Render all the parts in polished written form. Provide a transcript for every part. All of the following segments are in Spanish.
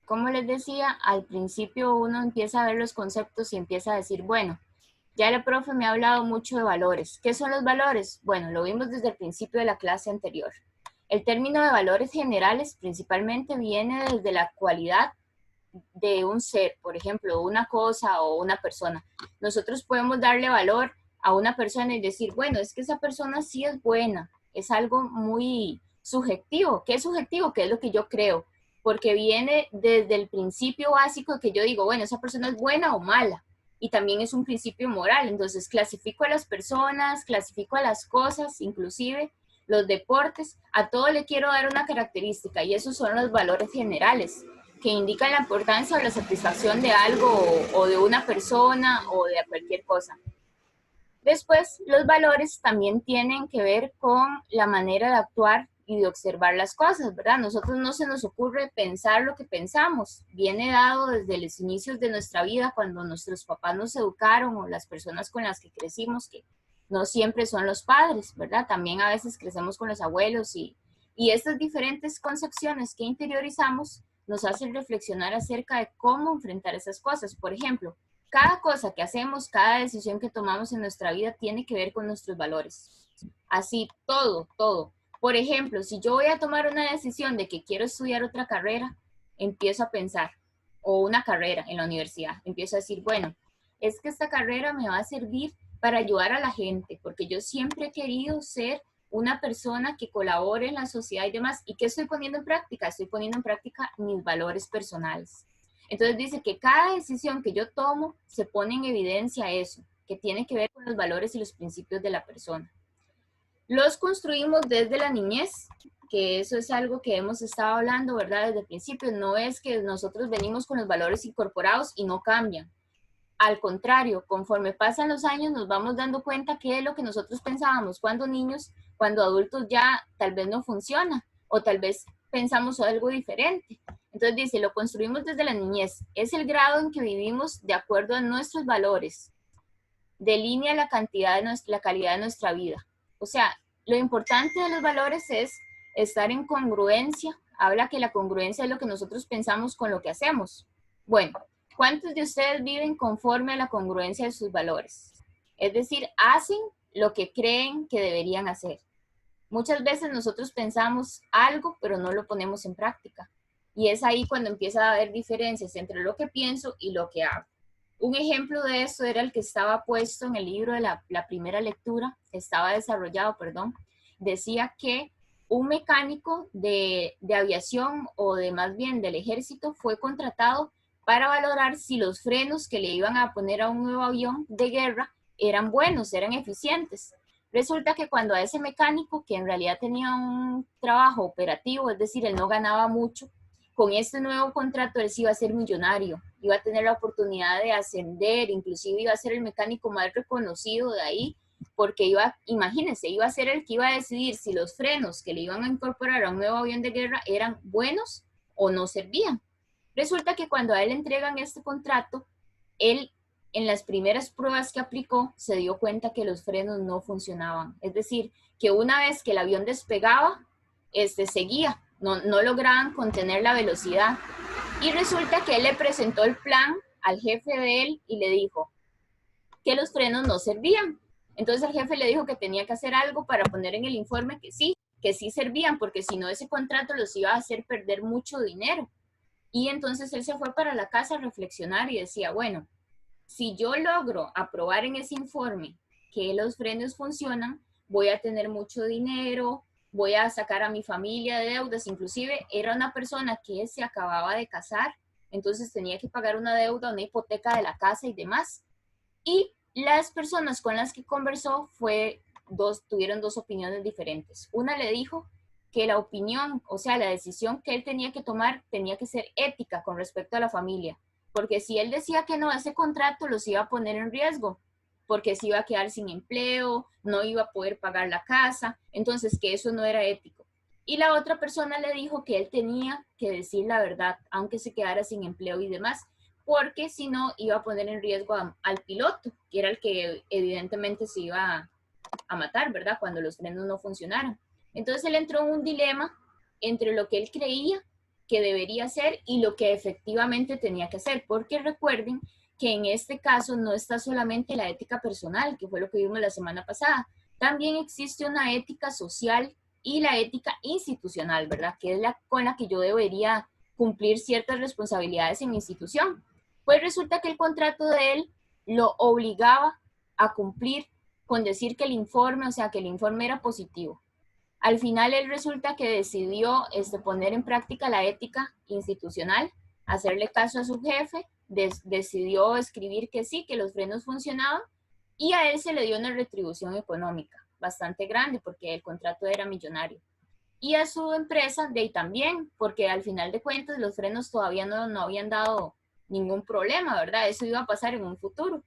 como les decía, al principio uno empieza a ver los conceptos y empieza a decir, bueno, ya la profe me ha hablado mucho de valores. ¿Qué son los valores? Bueno, lo vimos desde el principio de la clase anterior. El término de valores generales principalmente viene desde la cualidad de un ser, por ejemplo, una cosa o una persona. Nosotros podemos darle valor a una persona y decir, bueno, es que esa persona sí es buena, es algo muy subjetivo. ¿Qué es subjetivo? ¿Qué es lo que yo creo? Porque viene desde el principio básico que yo digo, bueno, esa persona es buena o mala. Y también es un principio moral. Entonces clasifico a las personas, clasifico a las cosas, inclusive los deportes, a todo le quiero dar una característica y esos son los valores generales que indican la importancia o la satisfacción de algo o de una persona o de cualquier cosa. Después, los valores también tienen que ver con la manera de actuar y de observar las cosas, ¿verdad? Nosotros no se nos ocurre pensar lo que pensamos. Viene dado desde los inicios de nuestra vida, cuando nuestros papás nos educaron o las personas con las que crecimos, que no siempre son los padres, ¿verdad? También a veces crecemos con los abuelos y estas diferentes concepciones que interiorizamos nos hacen reflexionar acerca de cómo enfrentar esas cosas. Por ejemplo, cada cosa que hacemos, cada decisión que tomamos en nuestra vida tiene que ver con nuestros valores. Así, todo, todo. Por ejemplo, si yo voy a tomar una decisión de que quiero estudiar otra carrera, empiezo a pensar, o una carrera en la universidad, empiezo a decir, bueno, es que esta carrera me va a servir para ayudar a la gente, porque yo siempre he querido ser una persona que colabore en la sociedad y demás. ¿Y qué estoy poniendo en práctica? Estoy poniendo en práctica mis valores personales. Entonces dice que cada decisión que yo tomo se pone en evidencia eso, que tiene que ver con los valores y los principios de la persona. Los construimos desde la niñez, que eso es algo que hemos estado hablando, ¿verdad? Desde el principio, no es que nosotros venimos con los valores incorporados y no cambian. Al contrario, conforme pasan los años nos vamos dando cuenta que es lo que nosotros pensábamos cuando niños, cuando adultos ya tal vez no funciona o tal vez pensamos algo diferente. Entonces dice, lo construimos desde la niñez. Es el grado en que vivimos de acuerdo a nuestros valores. Delinea la cantidad de la calidad de nuestra vida. O sea, lo importante de los valores es estar en congruencia. Habla que la congruencia es lo que nosotros pensamos con lo que hacemos. Bueno, ¿cuántos de ustedes viven conforme a la congruencia de sus valores? Es decir, hacen lo que creen que deberían hacer. Muchas veces nosotros pensamos algo, pero no lo ponemos en práctica. Y es ahí cuando empieza a haber diferencias entre lo que pienso y lo que hago. Un ejemplo de eso era el que estaba puesto en el libro de la primera lectura, estaba desarrollado, perdón. Decía que un mecánico de aviación o de más bien del ejército fue contratado para valorar si los frenos que le iban a poner a un nuevo avión de guerra eran buenos, eran eficientes. Resulta que cuando a ese mecánico, que en realidad tenía un trabajo operativo, es decir, él no ganaba mucho, con este nuevo contrato él sí iba a ser millonario, iba a tener la oportunidad de ascender, inclusive iba a ser el mecánico más reconocido de ahí, porque iba, imagínense, iba a ser el que iba a decidir si los frenos que le iban a incorporar a un nuevo avión de guerra eran buenos o no servían. Resulta que cuando a él le entregan este contrato, él en las primeras pruebas que aplicó se dio cuenta que los frenos no funcionaban. Es decir, que una vez que el avión despegaba, seguía, no lograban contener la velocidad. Y resulta que él le presentó el plan al jefe de él y le dijo que los frenos no servían. Entonces el jefe le dijo que tenía que hacer algo para poner en el informe que sí servían, porque si no ese contrato los iba a hacer perder mucho dinero. Y entonces él se fue para la casa a reflexionar y decía, bueno, si yo logro aprobar en ese informe que los frenos funcionan, voy a tener mucho dinero, voy a sacar a mi familia de deudas. Inclusive era una persona que se acababa de casar, entonces tenía que pagar una deuda, una hipoteca de la casa y demás. Y las personas con las que conversó tuvieron dos opiniones diferentes. Una le dijo que la opinión, o sea, la decisión que él tenía que tomar tenía que ser ética con respecto a la familia, porque si él decía que no, ese contrato los iba a poner en riesgo, porque se iba a quedar sin empleo, no iba a poder pagar la casa, entonces que eso no era ético. Y la otra persona le dijo que él tenía que decir la verdad, aunque se quedara sin empleo y demás, porque si no iba a poner en riesgo al piloto, que era el que evidentemente se iba a matar, ¿verdad? Cuando los frenos no funcionaran. Entonces él entró en un dilema entre lo que él creía que debería hacer y lo que efectivamente tenía que hacer, porque recuerden que en este caso no está solamente la ética personal, que fue lo que vimos la semana pasada, también existe una ética social y la ética institucional, ¿verdad? Que es la con la que yo debería cumplir ciertas responsabilidades en mi institución. Pues resulta que el contrato de él lo obligaba a cumplir con decir que el informe, o sea, que el informe era positivo. Al final él resulta que decidió poner en práctica la ética institucional, hacerle caso a su jefe, decidió escribir que sí, que los frenos funcionaban y a él se le dio una retribución económica bastante grande porque el contrato era millonario. Y a su empresa de ahí también, porque al final de cuentas los frenos todavía no habían dado ningún problema, ¿verdad? Eso iba a pasar en un futuro.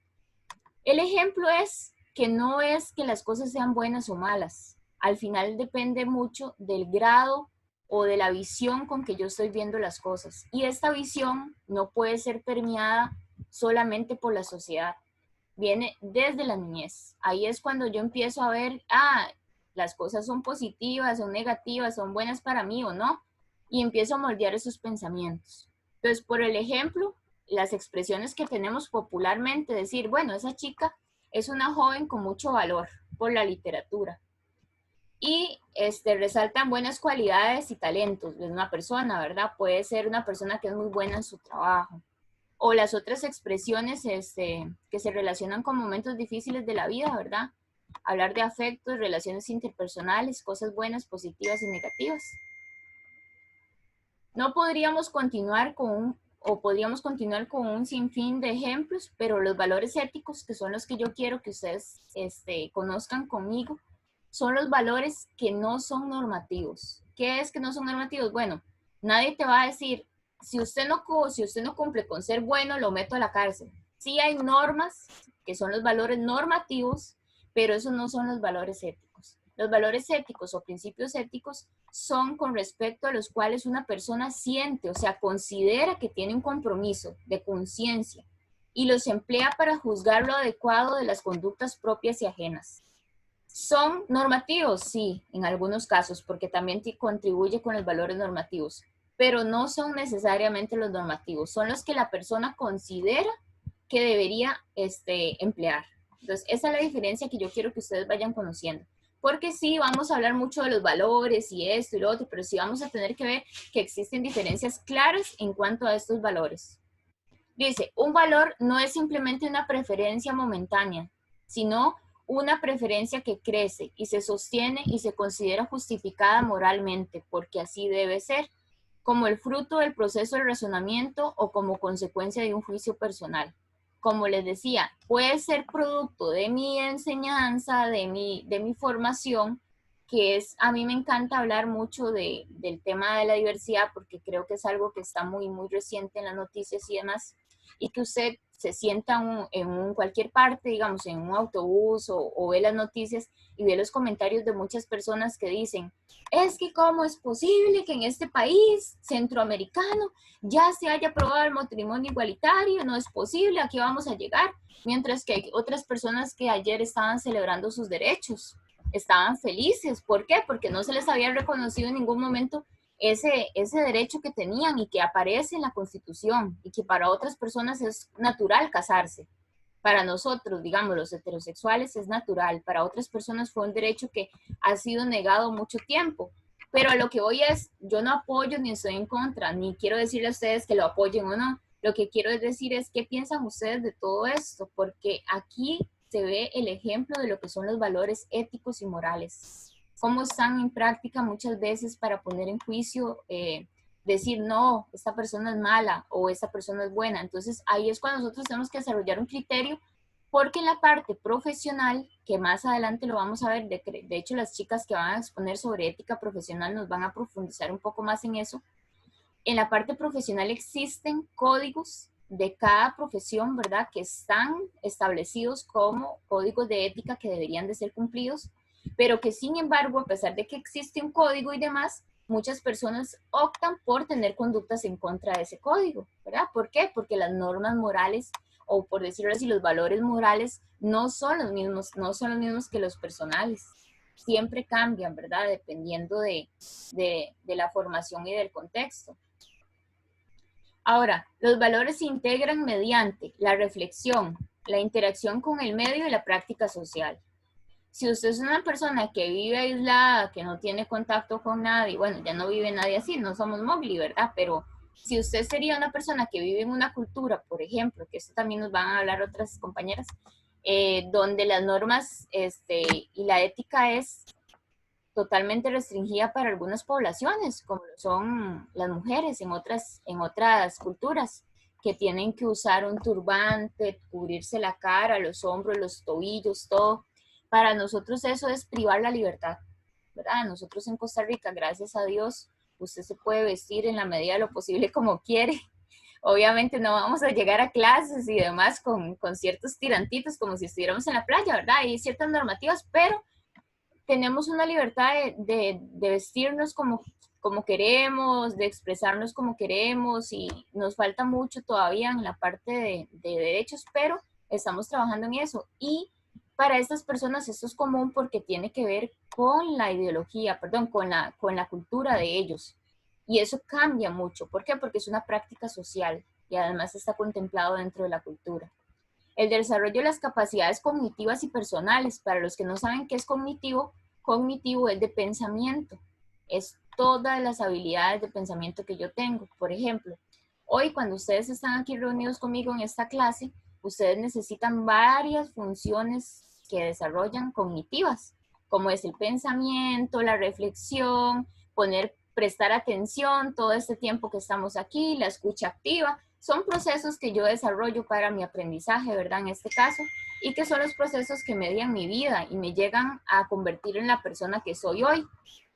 El ejemplo es que no es que las cosas sean buenas o malas. Al final depende mucho del grado o de la visión con que yo estoy viendo las cosas. Y esta visión no puede ser permeada solamente por la sociedad. Viene desde la niñez. Ahí es cuando yo empiezo a ver, las cosas son positivas, son negativas, son buenas para mí o no. Y empiezo a moldear esos pensamientos. Entonces, por el ejemplo, las expresiones que tenemos popularmente, decir, bueno, esa chica es una joven con mucho valor por la literatura y resaltan buenas cualidades y talentos de una persona, ¿verdad? Puede ser una persona que es muy buena en su trabajo. O las otras expresiones que se relacionan con momentos difíciles de la vida, ¿verdad? Hablar de afectos, relaciones interpersonales, cosas buenas, positivas y negativas. No podríamos continuar podríamos continuar con un sinfín de ejemplos, pero los valores éticos, que son los que yo quiero que ustedes conozcan conmigo, son los valores que no son normativos. ¿Qué es que no son normativos? Bueno, nadie te va a decir, si usted no cumple con ser bueno, lo meto a la cárcel. Sí hay normas, que son los valores normativos, pero esos no son los valores éticos. Los valores éticos o principios éticos son con respecto a los cuales una persona siente, o sea, considera que tiene un compromiso de conciencia y los emplea para juzgar lo adecuado de las conductas propias y ajenas. ¿Son normativos? Sí, en algunos casos, porque también contribuye con los valores normativos, pero no son necesariamente los normativos, son los que la persona considera que debería emplear. Entonces, esa es la diferencia que yo quiero que ustedes vayan conociendo. Porque sí, vamos a hablar mucho de los valores y esto y lo otro, pero sí vamos a tener que ver que existen diferencias claras en cuanto a estos valores. Dice, un valor no es simplemente una preferencia momentánea, sino una preferencia que crece y se sostiene y se considera justificada moralmente, porque así debe ser, como el fruto del proceso de razonamiento o como consecuencia de un juicio personal. Como les decía, puede ser producto de mi enseñanza, de mi formación, que es, a mí me encanta hablar mucho del tema de la diversidad porque creo que es algo que está muy, muy reciente en las noticias y demás, y que usted se sienta en cualquier parte, digamos, en un autobús o ve las noticias y ve los comentarios de muchas personas que dicen, es que cómo es posible que en este país centroamericano ya se haya aprobado el matrimonio igualitario, no es posible, aquí vamos a llegar, mientras que hay otras personas que ayer estaban celebrando sus derechos, estaban felices. ¿Por qué? Porque no se les había reconocido en ningún momento ese derecho que tenían y que aparece en la Constitución y que para otras personas es natural casarse. Para nosotros, digamos, los heterosexuales es natural, para otras personas fue un derecho que ha sido negado mucho tiempo. Pero a lo que voy es, yo no apoyo ni estoy en contra, ni quiero decirle a ustedes que lo apoyen o no. Lo que quiero decir es qué piensan ustedes de todo esto, porque aquí se ve el ejemplo de lo que son los valores éticos y morales. Cómo están en práctica muchas veces para poner en juicio, decir, no, esta persona es mala o esta persona es buena. Entonces ahí es cuando nosotros tenemos que desarrollar un criterio, porque en la parte profesional, que más adelante lo vamos a ver, de hecho las chicas que van a exponer sobre ética profesional nos van a profundizar un poco más en eso. En la parte profesional existen códigos de cada profesión, ¿verdad? Que están establecidos como códigos de ética que deberían de ser cumplidos, pero que sin embargo, a pesar de que existe un código y demás, muchas personas optan por tener conductas en contra de ese código, ¿verdad? ¿Por qué? Porque las normas morales, o por decirlo así, los valores morales no son los mismos que los personales. Siempre cambian, ¿verdad? Dependiendo de la formación y del contexto. Ahora, los valores se integran mediante la reflexión, la interacción con el medio y la práctica social. Si usted es una persona que vive aislada, que no tiene contacto con nadie, bueno, ya no vive nadie así, no somos Mowgli, ¿verdad? Pero si usted sería una persona que vive en una cultura, por ejemplo, que esto también nos van a hablar otras compañeras, donde las normas y la ética es totalmente restringida para algunas poblaciones, como son las mujeres en otras culturas, que tienen que usar un turbante, cubrirse la cara, los hombros, los tobillos, todo. Para nosotros eso es privar la libertad, ¿verdad? Nosotros en Costa Rica, gracias a Dios, usted se puede vestir en la medida de lo posible como quiere. Obviamente no vamos a llegar a clases y demás con ciertos tirantitos como si estuviéramos en la playa, ¿verdad? Hay ciertas normativas, pero tenemos una libertad de vestirnos como queremos, de expresarnos como queremos y nos falta mucho todavía en la parte de derechos, pero estamos trabajando en eso. Y para estas personas esto es común porque tiene que ver con la ideología, perdón, con la cultura de ellos. Y eso cambia mucho. ¿Por qué? Porque es una práctica social y además está contemplado dentro de la cultura. El desarrollo de las capacidades cognitivas y personales. Para los que no saben qué es cognitivo, cognitivo es de pensamiento. Es todas las habilidades de pensamiento que yo tengo. Por ejemplo, hoy cuando ustedes están aquí reunidos conmigo en esta clase, ustedes necesitan varias funciones que desarrollan cognitivas, como es el pensamiento, la reflexión, prestar atención todo este tiempo que estamos aquí, la escucha activa. Son procesos que yo desarrollo para mi aprendizaje, ¿verdad? En este caso, y que son los procesos que median mi vida y me llegan a convertir en la persona que soy hoy.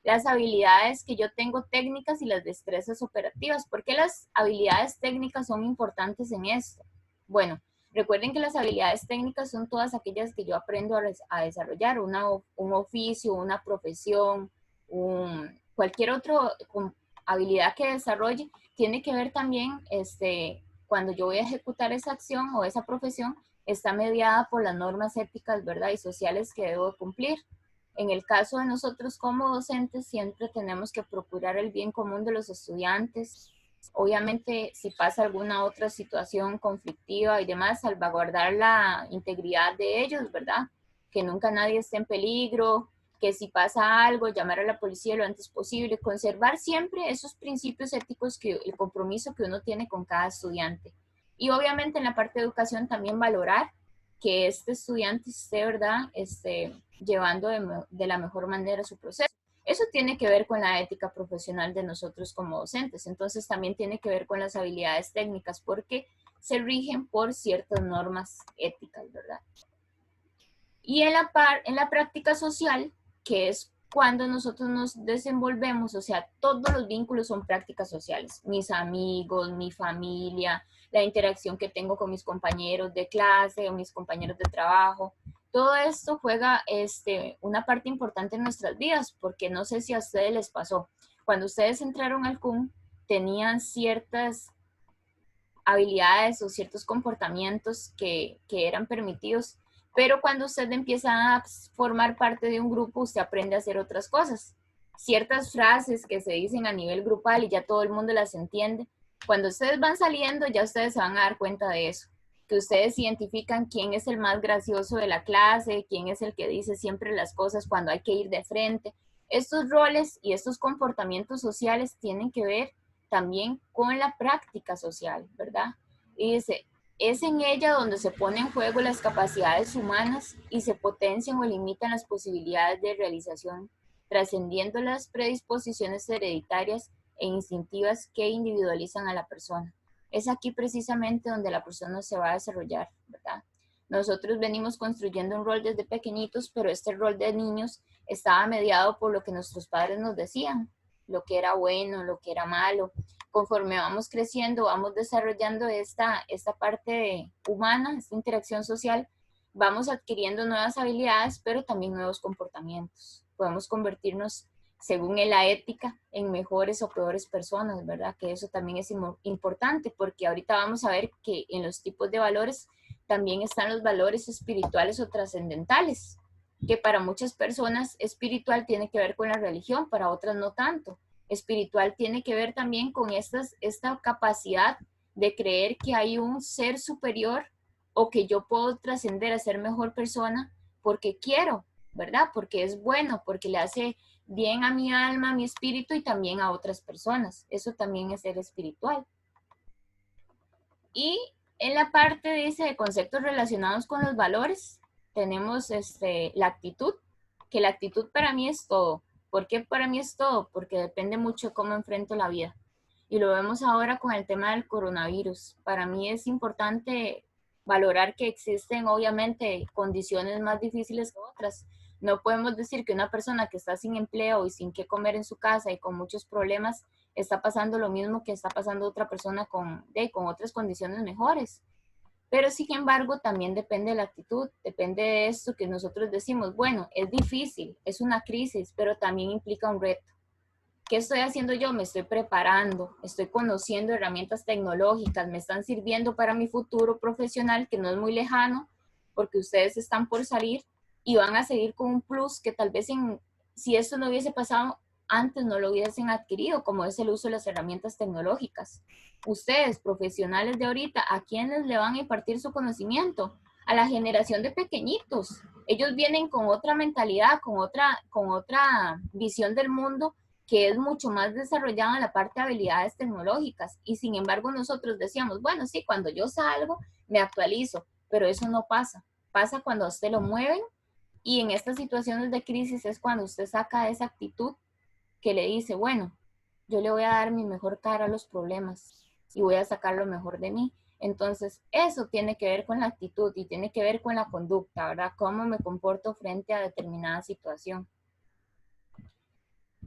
Las habilidades que yo tengo técnicas y las destrezas operativas. ¿Por qué las habilidades técnicas son importantes en esto? Bueno, recuerden que las habilidades técnicas son todas aquellas que yo aprendo a desarrollar, un oficio, una profesión, cualquier otra habilidad que desarrolle, tiene que ver también, cuando yo voy a ejecutar esa acción o esa profesión, está mediada por las normas éticas, ¿verdad? Y sociales que debo cumplir. En el caso de nosotros como docentes, siempre tenemos que procurar el bien común de los estudiantes. Obviamente, si pasa alguna otra situación conflictiva y demás, salvaguardar la integridad de ellos, ¿verdad? Que nunca nadie esté en peligro, que si pasa algo, llamar a la policía lo antes posible, conservar siempre esos principios éticos, el compromiso que uno tiene con cada estudiante. Y obviamente en la parte de educación también valorar que este estudiante esté, ¿verdad? Llevando de la mejor manera su proceso. Eso tiene que ver con la ética profesional de nosotros como docentes. Entonces también tiene que ver con las habilidades técnicas porque se rigen por ciertas normas éticas, ¿verdad? Y en la práctica social, que es cuando nosotros nos desenvolvemos, o sea, todos los vínculos son prácticas sociales. Mis amigos, mi familia, la interacción que tengo con mis compañeros de clase o mis compañeros de trabajo. Todo esto juega una parte importante en nuestras vidas, porque no sé si a ustedes les pasó. Cuando ustedes entraron al CUM, tenían ciertas habilidades o ciertos comportamientos que eran permitidos, pero cuando usted empieza a formar parte de un grupo, usted aprende a hacer otras cosas. Ciertas frases que se dicen a nivel grupal y ya todo el mundo las entiende. Cuando ustedes van saliendo, ya ustedes se van a dar cuenta de eso, que ustedes identifican quién es el más gracioso de la clase, quién es el que dice siempre las cosas cuando hay que ir de frente. Estos roles y estos comportamientos sociales tienen que ver también con la práctica social, ¿verdad? Y dice, es en ella donde se ponen en juego las capacidades humanas y se potencian o limitan las posibilidades de realización, trascendiendo las predisposiciones hereditarias e instintivas que individualizan a la persona. Es aquí precisamente donde la persona se va a desarrollar, ¿verdad? Nosotros venimos construyendo un rol desde pequeñitos, pero este rol de niños estaba mediado por lo que nuestros padres nos decían, lo que era bueno, lo que era malo. Conforme vamos creciendo, vamos desarrollando esta parte humana, esta interacción social, vamos adquiriendo nuevas habilidades, pero también nuevos comportamientos. Podemos convertirnos, según la ética, en mejores o peores personas, ¿verdad? Que eso también es importante, porque ahorita vamos a ver que en los tipos de valores también están los valores espirituales o trascendentales, que para muchas personas espiritual tiene que ver con la religión, para otras no tanto. Espiritual tiene que ver también con esta capacidad de creer que hay un ser superior o que yo puedo trascender a ser mejor persona porque quiero, ¿verdad? Porque es bueno, porque le hace bien a mi alma, a mi espíritu y también a otras personas. Eso también es ser espiritual. Y en la parte, dice, de conceptos relacionados con los valores, tenemos la actitud, que la actitud para mí es todo. ¿Por qué para mí es todo? Porque depende mucho de cómo enfrento la vida. Y lo vemos ahora con el tema del coronavirus. Para mí es importante valorar que existen obviamente condiciones más difíciles que otras. No podemos decir que una persona que está sin empleo y sin qué comer en su casa y con muchos problemas está pasando lo mismo que está pasando otra persona con otras condiciones mejores. Pero sin embargo, también depende de la actitud, depende de esto que nosotros decimos, bueno, es difícil, es una crisis, pero también implica un reto. ¿Qué estoy haciendo yo? Me estoy preparando, estoy conociendo herramientas tecnológicas, me están sirviendo para mi futuro profesional, que no es muy lejano, porque ustedes están por salir y van a seguir con un plus que tal vez si esto no hubiese pasado antes no lo hubiesen adquirido, como es el uso de las herramientas tecnológicas. Ustedes, profesionales de ahorita, ¿a quiénes le van a impartir su conocimiento? A la generación de pequeñitos. Ellos vienen con otra mentalidad, con otra visión del mundo que es mucho más desarrollada en la parte de habilidades tecnológicas. Y sin embargo nosotros decíamos, bueno, sí, cuando yo salgo me actualizo, pero eso no pasa. Pasa cuando a usted lo mueven y en estas situaciones de crisis es cuando usted saca esa actitud que le dice, bueno, yo le voy a dar mi mejor cara a los problemas y voy a sacar lo mejor de mí. Entonces, eso tiene que ver con la actitud y tiene que ver con la conducta, ¿verdad? Cómo me comporto frente a determinada situación.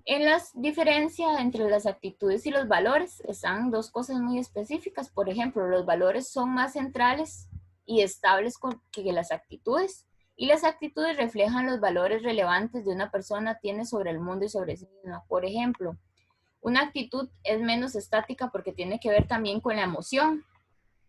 En las diferencias entre las actitudes y los valores están dos cosas muy específicas. Por ejemplo, los valores son más centrales y estables que las actitudes. Y las actitudes reflejan los valores relevantes de una persona tiene sobre el mundo y sobre sí misma. Por ejemplo, una actitud es menos estática porque tiene que ver también con la emoción.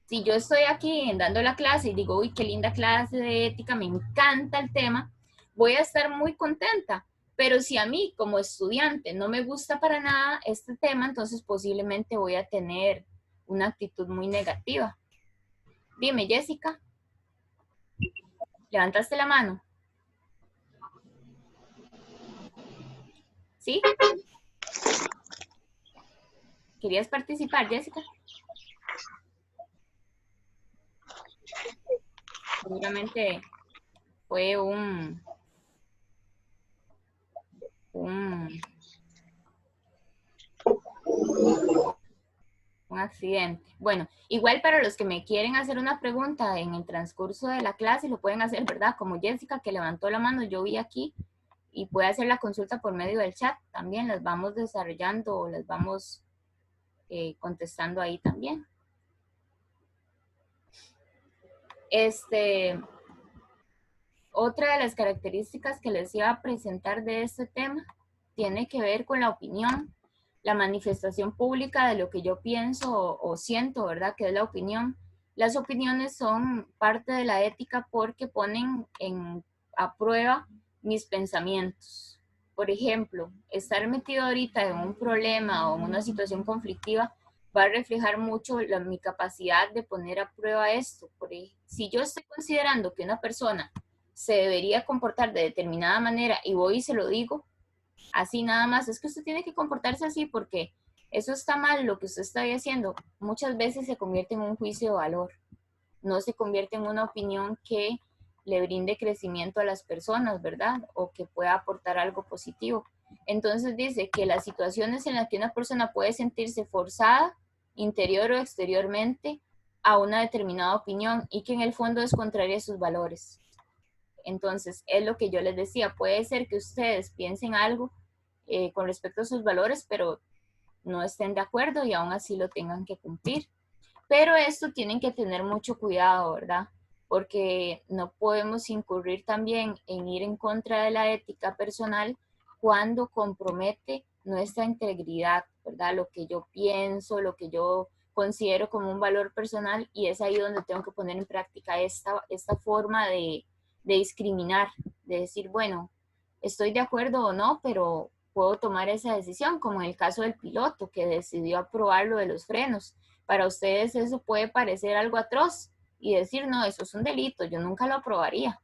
Si yo estoy aquí dando la clase y digo, uy, qué linda clase de ética, me encanta el tema, voy a estar muy contenta. Pero si a mí como estudiante no me gusta para nada este tema, entonces posiblemente voy a tener una actitud muy negativa. Dime, Jessica, ¿levantaste la mano? ¿Sí? ¿Querías participar, Jessica? Seguramente fue un, un accidente. Bueno, igual para los que me quieren hacer una pregunta en el transcurso de la clase, lo pueden hacer, ¿verdad? Como Jessica, que levantó la mano, yo vi aquí, y puede hacer la consulta por medio del chat. También las vamos desarrollando o las vamos contestando ahí también. Otra de las características que les iba a presentar de este tema tiene que ver con la opinión, la manifestación pública de lo que yo pienso o siento, ¿verdad? Que es la opinión. Las opiniones son parte de la ética porque ponen a prueba mis pensamientos. Por ejemplo, estar metido ahorita en un problema o en una situación conflictiva va a reflejar mucho mi capacidad de poner a prueba esto. Si yo estoy considerando que una persona se debería comportar de determinada manera y voy y se lo digo, así nada más, es que usted tiene que comportarse así porque eso está mal, lo que usted está haciendo, muchas veces se convierte en un juicio de valor, no se convierte en una opinión que le brinde crecimiento a las personas, ¿verdad? O que pueda aportar algo positivo. Entonces dice que las situaciones en las que una persona puede sentirse forzada, interior o exteriormente, a una determinada opinión y que en el fondo es contraria a sus valores. Entonces, es lo que yo les decía, puede ser que ustedes piensen algo con respecto a sus valores, pero no estén de acuerdo y aún así lo tengan que cumplir. Pero esto tienen que tener mucho cuidado, ¿verdad? Porque no podemos incurrir también en ir en contra de la ética personal cuando compromete nuestra integridad, ¿verdad? Lo que yo pienso, lo que yo considero como un valor personal, y es ahí donde tengo que poner en práctica esta forma de discriminar, de decir, bueno, estoy de acuerdo o no, pero puedo tomar esa decisión, como en el caso del piloto que decidió aprobar lo de los frenos, Para ustedes eso puede parecer algo atroz y decir, no, eso es un delito, yo nunca lo aprobaría.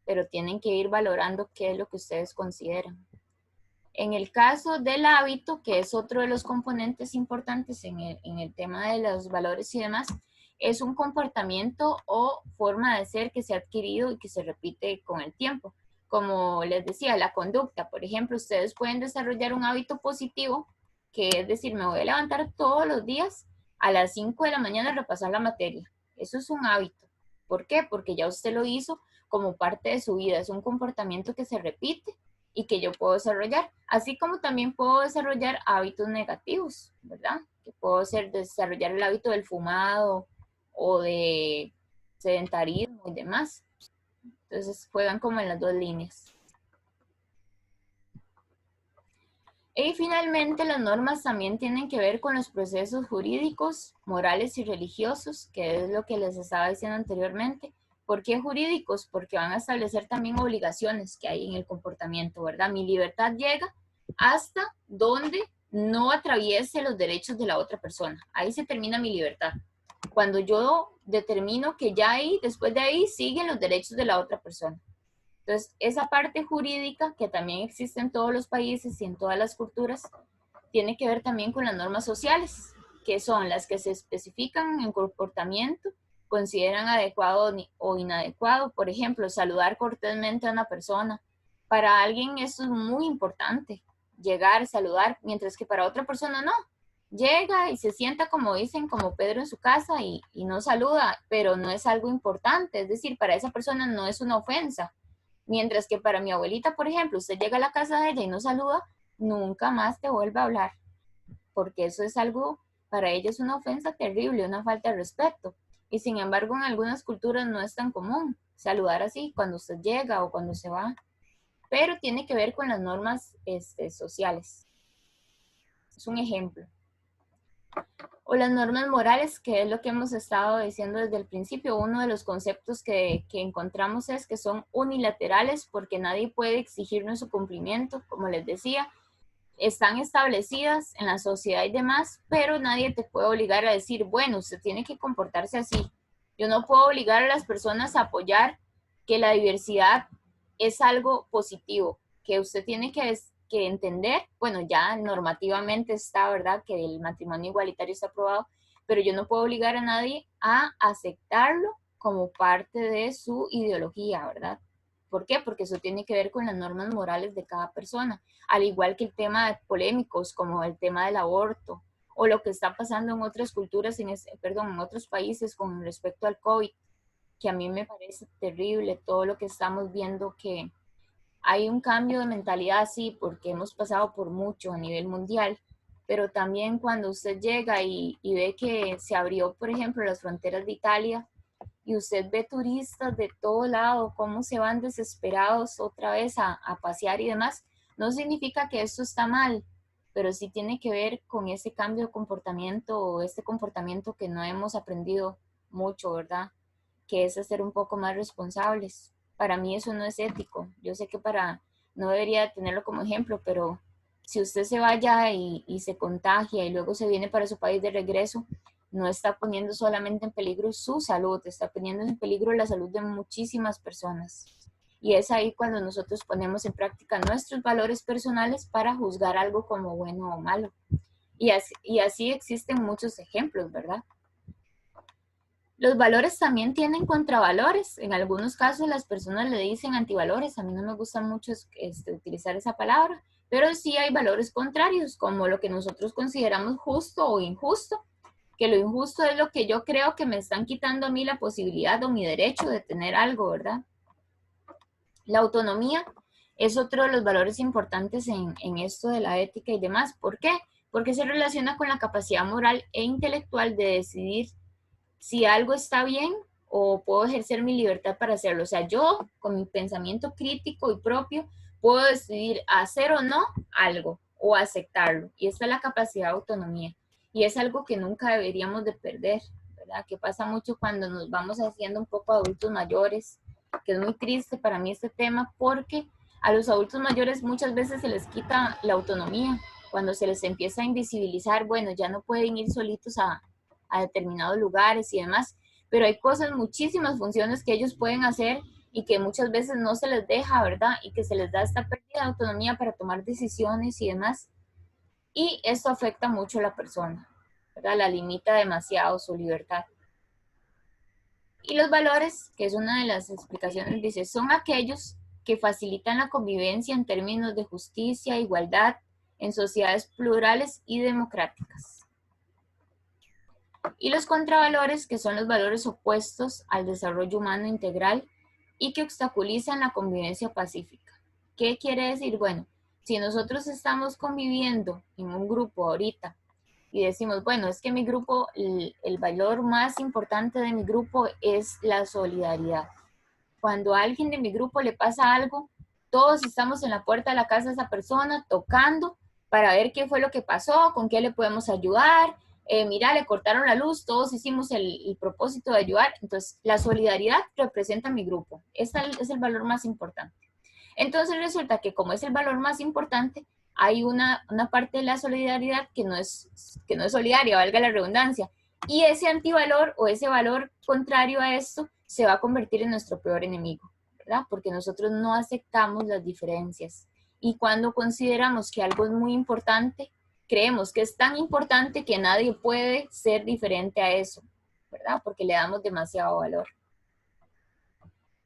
Pero tienen que ir valorando qué es lo que ustedes consideran. En el caso del hábito, que es otro de los componentes importantes en el tema de los valores y demás, es un comportamiento o forma de ser que se ha adquirido y que se repite con el tiempo. Como les decía, la conducta, por ejemplo, ustedes pueden desarrollar un hábito positivo, que es decir, me voy a levantar todos los días a las 5 de la mañana a repasar la materia. Eso es un hábito. ¿Por qué? Porque ya usted lo hizo como parte de su vida, es un comportamiento que se repite y que yo puedo desarrollar, así como también puedo desarrollar hábitos negativos, ¿verdad? Que puedo desarrollar el hábito del fumado o de sedentarismo y demás. Entonces juegan como en las dos líneas. Y finalmente las normas también tienen que ver con los procesos jurídicos, morales y religiosos, que es lo que les estaba diciendo anteriormente. ¿Por qué jurídicos? Porque van a establecer también obligaciones que hay en el comportamiento, ¿verdad? Mi libertad llega hasta donde no atraviese los derechos de la otra persona. Ahí se termina mi libertad. Cuando yo determino que ya ahí, después de ahí, siguen los derechos de la otra persona. Entonces, esa parte jurídica, que también existe en todos los países y en todas las culturas, tiene que ver también con las normas sociales, que son las que se especifican en comportamiento, consideran adecuado o inadecuado. Por ejemplo, saludar cortésmente a una persona. Para alguien eso es muy importante, llegar, saludar, mientras que para otra persona no. Llega y se sienta, como dicen, como Pedro en su casa y no saluda, pero no es algo importante. Es decir, para esa persona no es una ofensa. Mientras que para mi abuelita, por ejemplo, usted llega a la casa de ella y no saluda, nunca más te vuelve a hablar, porque eso es algo, para ella es una ofensa terrible, una falta de respeto. Y sin embargo, en algunas culturas no es tan común saludar así cuando usted llega o cuando se va, pero tiene que ver con las normas sociales. Es un ejemplo. O las normas morales, que es lo que hemos estado diciendo desde el principio. Uno de los conceptos que encontramos es que son unilaterales porque nadie puede exigirnos su cumplimiento, como les decía, están establecidas en la sociedad y demás, pero nadie te puede obligar a decir, bueno, usted tiene que comportarse así. Yo no puedo obligar a las personas a apoyar que la diversidad es algo positivo, que usted tiene que entender, bueno, ya normativamente está, ¿verdad?, que el matrimonio igualitario está aprobado, pero yo no puedo obligar a nadie a aceptarlo como parte de su ideología, ¿verdad? ¿Por qué? Porque eso tiene que ver con las normas morales de cada persona, al igual que el tema de polémicos como el tema del aborto o lo que está pasando en otras culturas, en otros países con respecto al COVID, que a mí me parece terrible todo lo que estamos viendo, que hay un cambio de mentalidad, sí, porque hemos pasado por mucho a nivel mundial, pero también cuando usted llega y ve que se abrió, por ejemplo, las fronteras de Italia y usted ve turistas de todo lado, cómo se van desesperados otra vez a pasear y demás, no significa que esto está mal, pero sí tiene que ver con ese cambio de comportamiento o este comportamiento que no hemos aprendido mucho, ¿verdad? Que es ser un poco más responsables. Para mí eso no es ético. Yo sé que no debería tenerlo como ejemplo, pero si usted se vaya y se contagia y luego se viene para su país de regreso, no está poniendo solamente en peligro su salud, está poniendo en peligro la salud de muchísimas personas. Y es ahí cuando nosotros ponemos en práctica nuestros valores personales para juzgar algo como bueno o malo. Y así existen muchos ejemplos, ¿verdad? Los valores también tienen contravalores. En algunos casos las personas le dicen antivalores. A mí no me gusta mucho utilizar esa palabra, pero sí hay valores contrarios, como lo que nosotros consideramos justo o injusto, que lo injusto es lo que yo creo que me están quitando a mí la posibilidad o mi derecho de tener algo, ¿verdad? La autonomía es otro de los valores importantes en esto de la ética y demás. ¿Por qué? Porque se relaciona con la capacidad moral e intelectual de decidir si algo está bien o puedo ejercer mi libertad para hacerlo. O sea, yo con mi pensamiento crítico y propio puedo decidir hacer o no algo o aceptarlo. Y esta es la capacidad de autonomía. Y es algo que nunca deberíamos de perder, ¿verdad? Que pasa mucho cuando nos vamos haciendo un poco adultos mayores, que es muy triste para mí este tema porque a los adultos mayores muchas veces se les quita la autonomía cuando se les empieza a invisibilizar, bueno, ya no pueden ir solitos a determinados lugares y demás, pero hay cosas, muchísimas funciones que ellos pueden hacer y que muchas veces no se les deja, ¿verdad? Y que se les da esta pérdida de autonomía para tomar decisiones y demás. Y esto afecta mucho a la persona, ¿verdad? La limita demasiado su libertad. Y los valores, que es una de las explicaciones, dice, son aquellos que facilitan la convivencia en términos de justicia, igualdad, en sociedades plurales y democráticas. Y los contravalores, que son los valores opuestos al desarrollo humano integral y que obstaculizan la convivencia pacífica. ¿Qué quiere decir? Bueno, si nosotros estamos conviviendo en un grupo ahorita y decimos, bueno, es que mi grupo, el valor más importante de mi grupo es la solidaridad. Cuando a alguien de mi grupo le pasa algo, todos estamos en la puerta de la casa de esa persona tocando para ver qué fue lo que pasó, con qué le podemos ayudar. Mira, le cortaron la luz, todos hicimos el propósito de ayudar. Entonces, la solidaridad representa mi grupo. Este es el valor más importante. Entonces, resulta que como es el valor más importante, hay una parte de la solidaridad que no es solidaria, valga la redundancia. Y ese antivalor o ese valor contrario a esto se va a convertir en nuestro peor enemigo, ¿verdad? Porque nosotros no aceptamos las diferencias. Y cuando consideramos que algo es muy importante, creemos que es tan importante que nadie puede ser diferente a eso, ¿verdad? Porque le damos demasiado valor.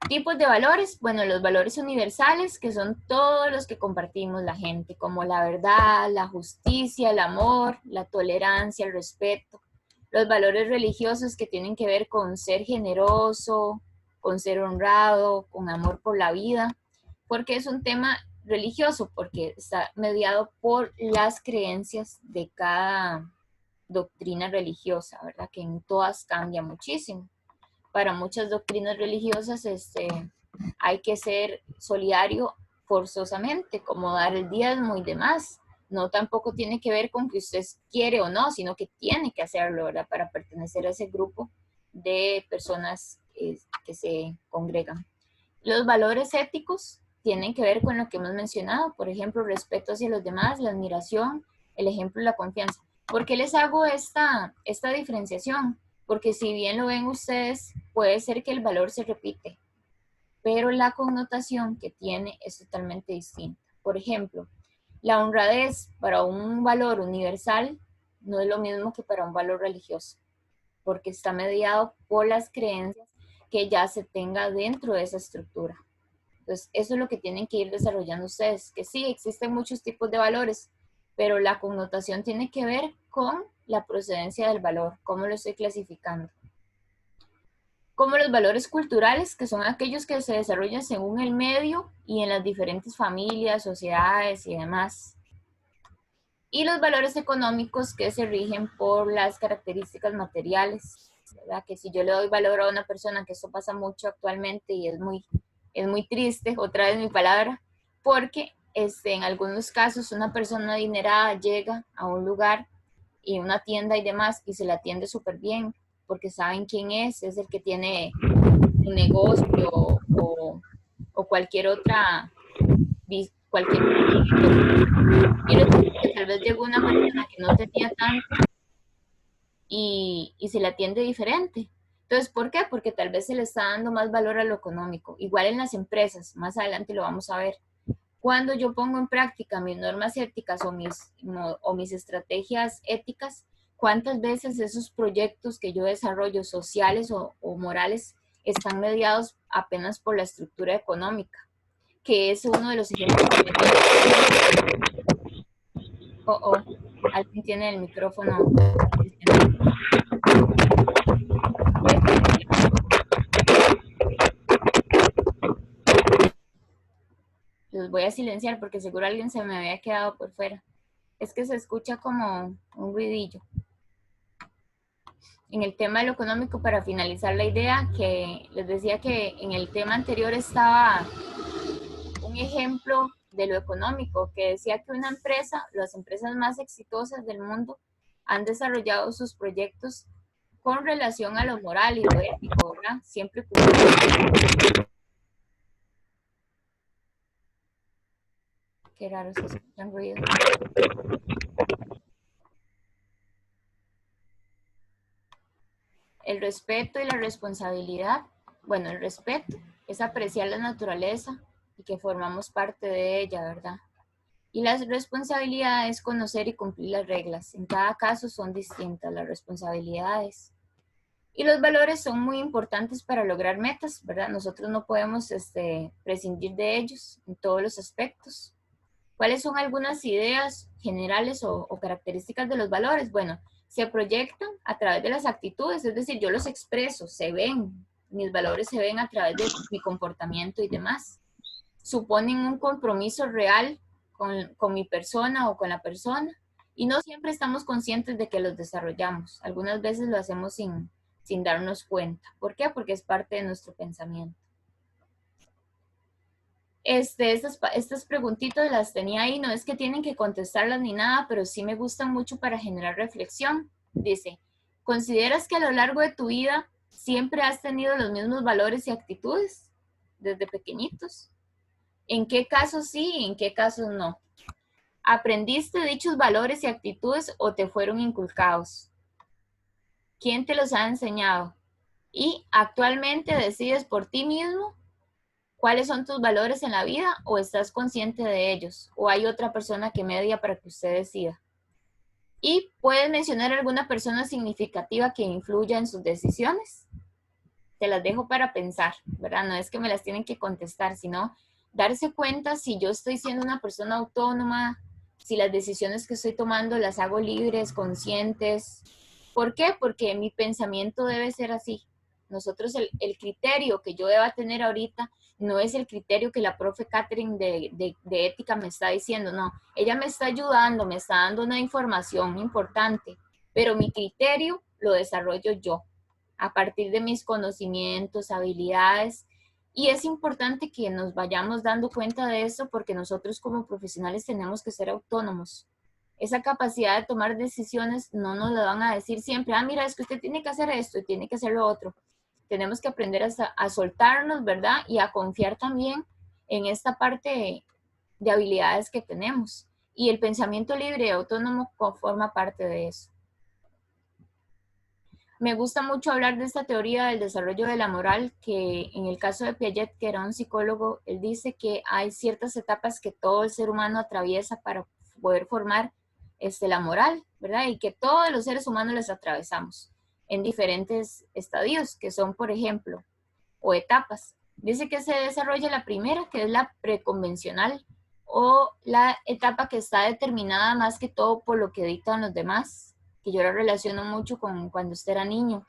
Tipos de valores, bueno, los valores universales, que son todos los que compartimos la gente, como la verdad, la justicia, el amor, la tolerancia, el respeto. Los valores religiosos que tienen que ver con ser generoso, con ser honrado, con amor por la vida, porque es un tema religioso, porque está mediado por las creencias de cada doctrina religiosa, ¿verdad? Que en todas cambia muchísimo. Para muchas doctrinas religiosas hay que ser solidario forzosamente, como dar el diezmo y demás. No tampoco tiene que ver con que usted quiere o no, sino que tiene que hacerlo, ¿verdad? Para pertenecer a ese grupo de personas que se congregan. Los valores éticos tienen que ver con lo que hemos mencionado, por ejemplo, respeto hacia los demás, la admiración, el ejemplo y la confianza. ¿Por qué les hago esta diferenciación? Porque si bien lo ven ustedes, puede ser que el valor se repite, pero la connotación que tiene es totalmente distinta. Por ejemplo, la honradez para un valor universal no es lo mismo que para un valor religioso, porque está mediado por las creencias que ya se tenga dentro de esa estructura. Entonces, eso es lo que tienen que ir desarrollando ustedes, que sí, existen muchos tipos de valores, pero la connotación tiene que ver con la procedencia del valor, cómo lo estoy clasificando. Como los valores culturales, que son aquellos que se desarrollan según el medio y en las diferentes familias, sociedades y demás. Y los valores económicos, que se rigen por las características materiales, ¿verdad? Que si yo le doy valor a una persona, que esto pasa mucho actualmente y es muy triste, otra vez mi palabra, porque en algunos casos una persona adinerada llega a un lugar y una tienda y demás y se la atiende súper bien porque saben quién es el que tiene un negocio o cualquier otra, y resulta que tal vez llegó una persona que no tenía tanto y se le atiende diferente. Entonces, ¿por qué? Porque tal vez se le está dando más valor a lo económico. Igual en las empresas, más adelante lo vamos a ver. Cuando yo pongo en práctica mis normas éticas o mis estrategias éticas, ¿cuántas veces esos proyectos que yo desarrollo, sociales o morales, están mediados apenas por la estructura económica? Que es uno de los ejemplos. Alguien tiene el micrófono. Los voy a silenciar porque seguro alguien se me había quedado por fuera. Es que se escucha como un ruidillo. En el tema de lo económico, para finalizar la idea, que les decía que en el tema anterior estaba un ejemplo de lo económico, que decía que una empresa, las empresas más exitosas del mundo, han desarrollado sus proyectos con relación a lo moral y lo ético, ¿verdad? Siempre Qué raro, se escuchan ruido. El respeto y la responsabilidad. Bueno, el respeto es apreciar la naturaleza y que formamos parte de ella, ¿verdad? Y la responsabilidad es conocer y cumplir las reglas. En cada caso son distintas las responsabilidades. Y los valores son muy importantes para lograr metas, ¿verdad? Nosotros no podemos prescindir de ellos en todos los aspectos. ¿Cuáles son algunas ideas generales o características de los valores? Bueno, se proyectan a través de las actitudes, es decir, yo los expreso, se ven, mis valores se ven a través de mi comportamiento y demás. Suponen un compromiso real con mi persona o con la persona y no siempre estamos conscientes de que los desarrollamos. Algunas veces lo hacemos sin darnos cuenta. ¿Por qué? Porque es parte de nuestro pensamiento. Estas preguntitas las tenía ahí, no es que tienen que contestarlas ni nada, pero sí me gustan mucho para generar reflexión. Dice, ¿consideras que a lo largo de tu vida siempre has tenido los mismos valores y actitudes desde pequeñitos? ¿En qué casos sí y en qué casos no? ¿Aprendiste dichos valores y actitudes o te fueron inculcados? ¿Quién te los ha enseñado? ¿Y actualmente decides por ti mismo cuáles son tus valores en la vida o estás consciente de ellos? ¿O hay otra persona que media para que usted decida? ¿Y puedes mencionar alguna persona significativa que influya en sus decisiones? Te las dejo para pensar, ¿verdad? No es que me las tienen que contestar, sino darse cuenta si yo estoy siendo una persona autónoma, si las decisiones que estoy tomando las hago libres, conscientes. ¿Por qué? Porque mi pensamiento debe ser así. Nosotros, el criterio que yo deba tener ahorita no es el criterio que la profe Catherine de ética me está diciendo, no. Ella me está ayudando, me está dando una información importante, pero mi criterio lo desarrollo yo a partir de mis conocimientos, habilidades. Y es importante que nos vayamos dando cuenta de eso porque nosotros como profesionales tenemos que ser autónomos. Esa capacidad de tomar decisiones no nos lo van a decir siempre, ah, mira, es que usted tiene que hacer esto y tiene que hacer lo otro. Tenemos que aprender a soltarnos, ¿verdad? Y a confiar también en esta parte de habilidades que tenemos. Y el pensamiento libre y autónomo forma parte de eso. Me gusta mucho hablar de esta teoría del desarrollo de la moral, que en el caso de Piaget, que era un psicólogo, él dice que hay ciertas etapas que todo el ser humano atraviesa para poder formar la moral, ¿verdad? Y que todos los seres humanos las atravesamos en diferentes estadios, que son, por ejemplo, o etapas. Dice que se desarrolla la primera, que es la preconvencional, o la etapa que está determinada más que todo por lo que dictan los demás, que yo lo relaciono mucho con cuando usted era niño,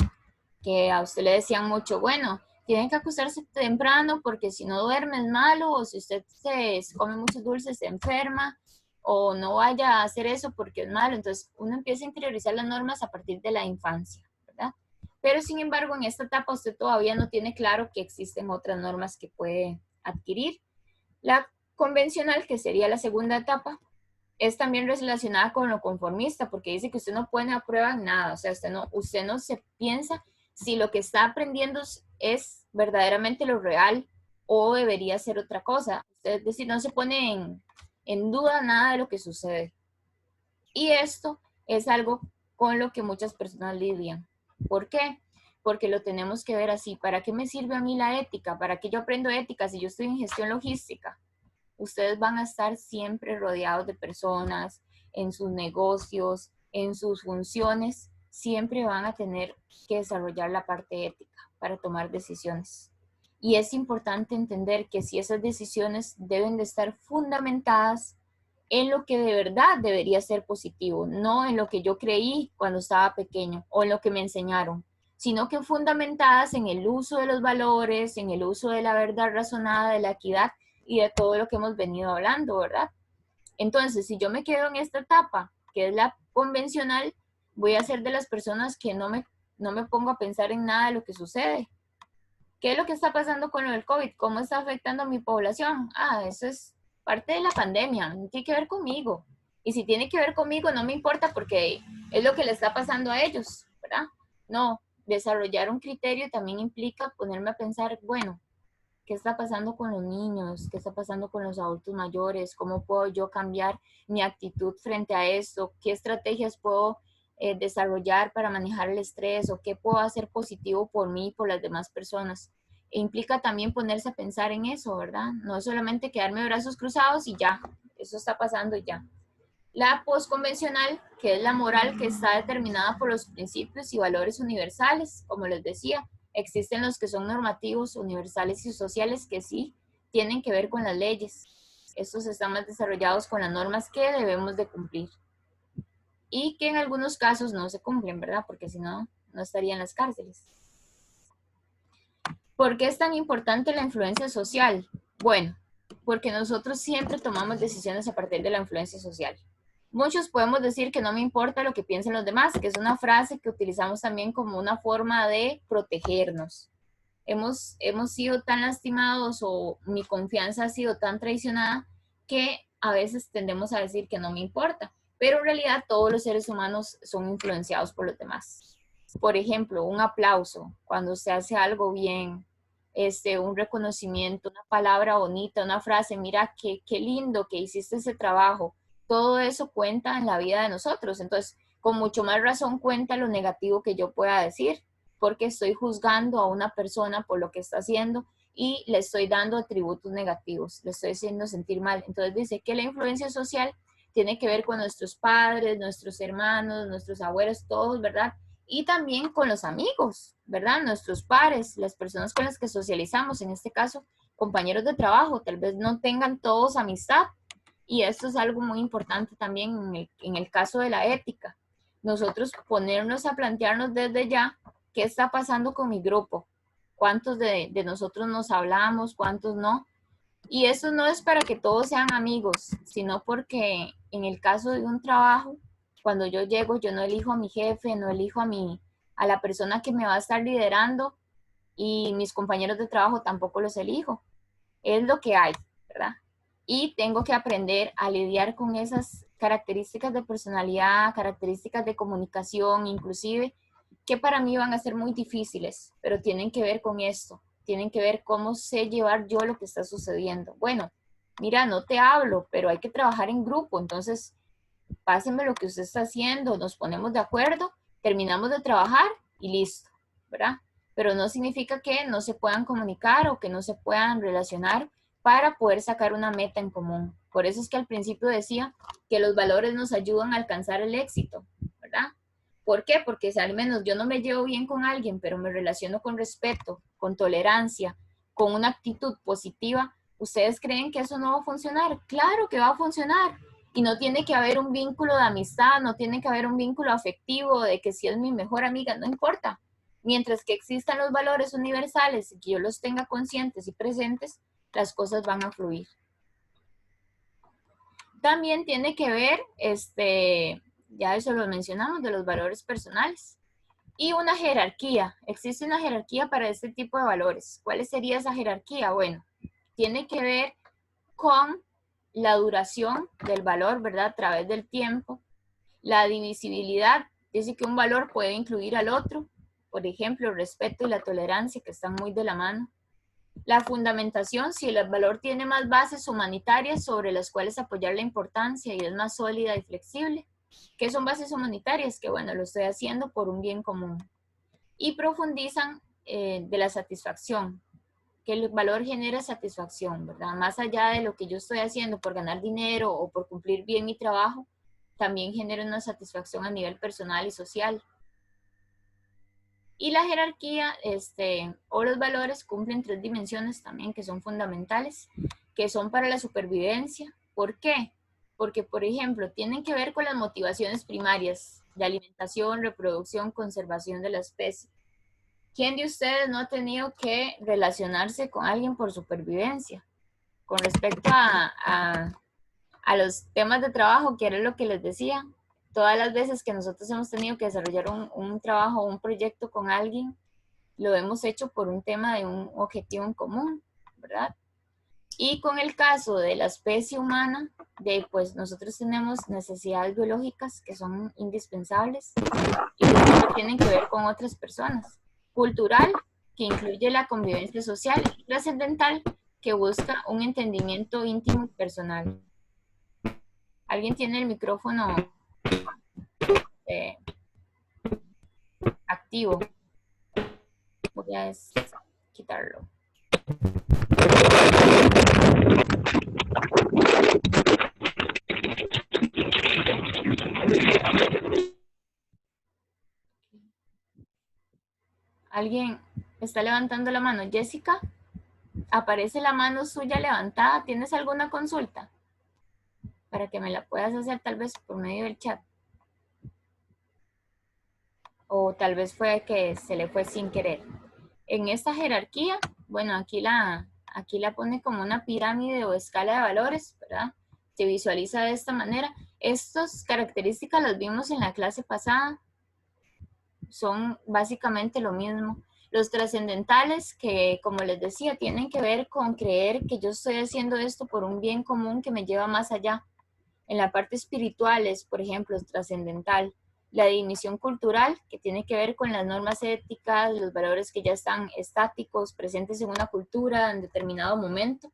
que a usted le decían mucho, bueno, tienen que acostarse temprano porque si no duerme es malo, o si usted se come muchos dulces se enferma, o no vaya a hacer eso porque es malo. Entonces uno empieza a interiorizar las normas a partir de la infancia, ¿verdad? Pero sin embargo en esta etapa usted todavía no tiene claro que existen otras normas que puede adquirir. La convencional, que sería la segunda etapa, es también relacionada con lo conformista, porque dice que usted no pone a prueba nada, o sea, usted no se piensa si lo que está aprendiendo es verdaderamente lo real o debería ser otra cosa. Es decir, no se pone en duda nada de lo que sucede. Y esto es algo con lo que muchas personas lidian. ¿Por qué? Porque lo tenemos que ver así. ¿Para qué me sirve a mí la ética? ¿Para qué yo aprendo ética si yo estoy en gestión logística? Ustedes van a estar siempre rodeados de personas, en sus negocios, en sus funciones, siempre van a tener que desarrollar la parte ética para tomar decisiones. Y es importante entender que si esas decisiones deben de estar fundamentadas en lo que de verdad debería ser positivo, no en lo que yo creí cuando estaba pequeño o en lo que me enseñaron, sino que fundamentadas en el uso de los valores, en el uso de la verdad razonada, de la equidad y de todo lo que hemos venido hablando, ¿verdad? Entonces, si yo me quedo en esta etapa, que es la convencional, voy a ser de las personas que no me pongo a pensar en nada de lo que sucede. ¿Qué es lo que está pasando con lo del COVID? ¿Cómo está afectando a mi población? Ah, eso es parte de la pandemia, no tiene que ver conmigo. Y si tiene que ver conmigo, no me importa porque es lo que le está pasando a ellos, ¿verdad? No, desarrollar un criterio también implica ponerme a pensar, bueno, ¿Qué está pasando con los niños? ¿Qué está pasando con los adultos mayores? ¿Cómo puedo yo cambiar mi actitud frente a esto? ¿Qué estrategias puedo desarrollar para manejar el estrés? ¿O qué puedo hacer positivo por mí y por las demás personas? E implica también ponerse a pensar en eso, ¿verdad? No es solamente quedarme de brazos cruzados y ya, eso está pasando y ya. La postconvencional, que es la moral que está determinada por los principios y valores universales, como les decía, existen los que son normativos, universales y sociales que sí tienen que ver con las leyes. Estos están más desarrollados con las normas que debemos de cumplir y que en algunos casos no se cumplen, ¿verdad? Porque si no, no estarían en las cárceles. ¿Por qué es tan importante la influencia social? Bueno, porque nosotros siempre tomamos decisiones a partir de la influencia social. Muchos podemos decir que no me importa lo que piensen los demás, que es una frase que utilizamos también como una forma de protegernos. Hemos sido tan lastimados o mi confianza ha sido tan traicionada que a veces tendemos a decir que no me importa, pero en realidad todos los seres humanos son influenciados por los demás. Por ejemplo, un aplauso cuando se hace algo bien, un reconocimiento, una palabra bonita, una frase, mira qué lindo que hiciste ese trabajo, todo eso cuenta en la vida de nosotros. Entonces, con mucho más razón cuenta lo negativo que yo pueda decir, porque estoy juzgando a una persona por lo que está haciendo y le estoy dando atributos negativos, le estoy haciendo sentir mal. Entonces dice que la influencia social tiene que ver con nuestros padres, nuestros hermanos, nuestros abuelos, todos, ¿verdad? Y también con los amigos, ¿verdad? Nuestros pares, las personas con las que socializamos, en este caso, compañeros de trabajo, tal vez no tengan todos amistad. Y esto es algo muy importante también en el caso de la ética. Nosotros ponernos a plantearnos desde ya qué está pasando con mi grupo, cuántos de nosotros nos hablamos, cuántos no. Y eso no es para que todos sean amigos, sino porque en el caso de un trabajo, cuando yo llego, yo no elijo a mi jefe, no elijo a la persona que me va a estar liderando y mis compañeros de trabajo tampoco los elijo. Es lo que hay, ¿verdad? Y tengo que aprender a lidiar con esas características de personalidad, características de comunicación, inclusive, que para mí van a ser muy difíciles, pero tienen que ver con esto, tienen que ver cómo sé llevar yo lo que está sucediendo. Bueno, mira, no te hablo, pero hay que trabajar en grupo, entonces pásenme lo que usted está haciendo, nos ponemos de acuerdo, terminamos de trabajar y listo, ¿verdad? Pero no significa que no se puedan comunicar o que no se puedan relacionar para poder sacar una meta en común. Por eso es que al principio decía que los valores nos ayudan a alcanzar el éxito, ¿verdad? ¿Por qué? Porque si al menos yo no me llevo bien con alguien, pero me relaciono con respeto, con tolerancia, con una actitud positiva, ¿ustedes creen que eso no va a funcionar? Claro que va a funcionar. Y no tiene que haber un vínculo de amistad, no tiene que haber un vínculo afectivo de que si es mi mejor amiga, no importa. Mientras que existan los valores universales y que yo los tenga conscientes y presentes, las cosas van a fluir. También tiene que ver, ya eso lo mencionamos, de los valores personales. Y una jerarquía. Existe una jerarquía para este tipo de valores. ¿Cuál sería esa jerarquía? Bueno, tiene que ver con la duración del valor, ¿verdad? A través del tiempo. La divisibilidad, dice que un valor puede incluir al otro. Por ejemplo, el respeto y la tolerancia, que están muy de la mano. La fundamentación, si el valor tiene más bases humanitarias sobre las cuales apoyar la importancia y es más sólida y flexible. ¿Qué son bases humanitarias? Que bueno, lo estoy haciendo por un bien común. Y profundizan de la satisfacción, que el valor genera satisfacción, ¿verdad? Más allá de lo que yo estoy haciendo por ganar dinero o por cumplir bien mi trabajo, también genera una satisfacción a nivel personal y social. Y la jerarquía o los valores cumplen tres dimensiones también que son fundamentales, que son para la supervivencia. ¿Por qué? Porque, por ejemplo, tienen que ver con las motivaciones primarias de alimentación, reproducción, conservación de la especie. ¿Quién de ustedes no ha tenido que relacionarse con alguien por supervivencia? Con respecto a los temas de trabajo, que era lo que les decía, todas las veces que nosotros hemos tenido que desarrollar un trabajo o un proyecto con alguien, lo hemos hecho por un tema de un objetivo en común, ¿verdad? Y con el caso de la especie humana, pues nosotros tenemos necesidades biológicas que son indispensables y que tienen que ver con otras personas. Cultural, que incluye la convivencia social, y trascendental, que busca un entendimiento íntimo y personal. ¿Alguien tiene el micrófono eh, activo? Voy a quitarlo. ¿Alguien está levantando la mano? Jessica, aparece la mano suya levantada. ¿Tienes alguna consulta? Para que me la puedas hacer tal vez por medio del chat. O tal vez fue que se le fue sin querer. En esta jerarquía, bueno, aquí la pone como una pirámide o escala de valores, ¿verdad? Se visualiza de esta manera. Estas características las vimos en la clase pasada. Son básicamente lo mismo. Los trascendentales, que como les decía, tienen que ver con creer que yo estoy haciendo esto por un bien común que me lleva más allá. En la parte espiritual es, por ejemplo, trascendental. La dimisión cultural, que tiene que ver con las normas éticas, los valores que ya están estáticos, presentes en una cultura en determinado momento.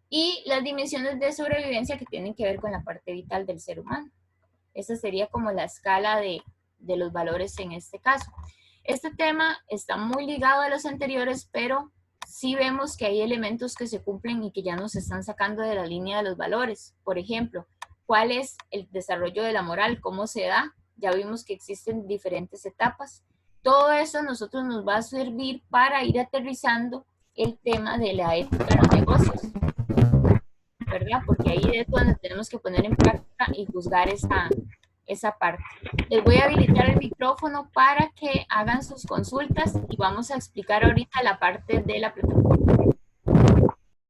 Y las dimensiones de sobrevivencia, que tienen que ver con la parte vital del ser humano. Esa sería como la escala de los valores en este caso. Este tema está muy ligado a los anteriores, pero sí vemos que hay elementos que se cumplen y que ya nos están sacando de la línea de los valores. Por ejemplo, ¿cuál es el desarrollo de la moral? ¿Cómo se da? Ya vimos que existen diferentes etapas. Todo eso a nosotros nos va a servir para ir aterrizando el tema de la ética en los negocios, ¿verdad? Porque ahí es donde tenemos que poner en práctica y juzgar esa parte. Les voy a habilitar el micrófono para que hagan sus consultas y vamos a explicar ahorita la parte de la plataforma